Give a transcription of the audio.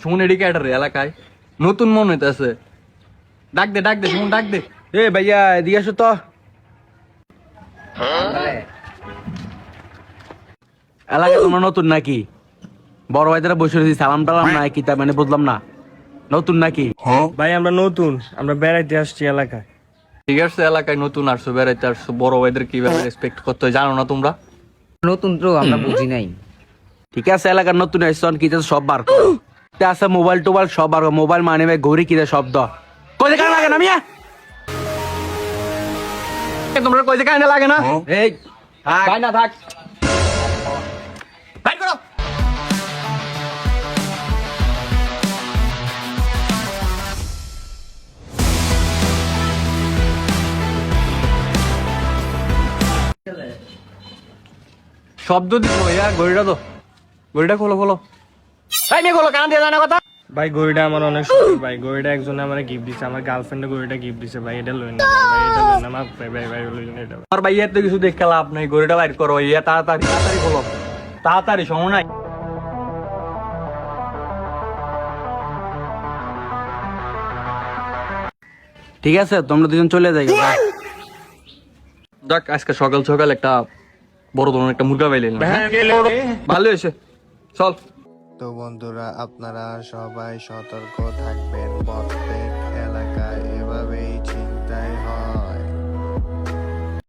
সুমন এদিকে একটা এলাকায় নতুন মন হইতেছে। ডাক দে সুমন ডাক দে। এ ভাইয়া এদিকে আসো তো। এলাকা তোমার নতুন নাকি? বড় ভাইদের বসে রয়েছি, সালাম টালাম নাই কি তার মানে বুঝলাম না। নতুন নাকি? ভাই আমরা নতুন, আমরা বেড়াইতে আসছি এলাকায়। ঠিক আছে, এলাকায় নতুন আসছো, বেড়াইতে আসছো, বড় ভাইদের কিভাবে রেসপেক্ট করতে হয় জানো না তোমরা? নতুন তো আমরা বুঝি নাই। ঠিক আছে, এলাকার নতুন আসছন কি সব বার করো। আছে মোবাইল টোবাইল সব বার করো। মোবাইল মানে ভাই ঘড়ি কিনে শব্দ কই কানে লাগে না মিয়া? তোমরা কই যে কানে লাগে না? এই থাক ভাই না থাক। বাইর করো। শব্দ দিস ভাইয়া, ঘড়িটা তো ঘড়িটা খোলো। তাই নিয়ে খোলো, কান দিয়ে জানা কথা। ভাই গড়িটা আমার অনেক সুন্দর ভাই, গড়িটা একজন আমার গিফট দিছে, আমার গার্লফ্রেন্ডে গড়িটা গিফট দিছে ভাই, এটা লই না ভাই, এটা লই না মাফ ভাই লই না এটা। আমার ভাইয়া তো কিছু দেখে লাভ নাই, ঘড়িটা বাইর করো। ইয়া তাড়াতাড়ি খোলো, তাড়াতাড়ি, সময় নাই। ঠিক আছে, তোমরা দুজন চলে যাই। দেখ আজকে সকাল সকাল একটা বড় ধরনের একটা মুরগা পাইলেন, ভালো হয়েছে, চল। তো বন্ধুরা আপনারা সবাই সতর্ক থাকবেন, বড়দের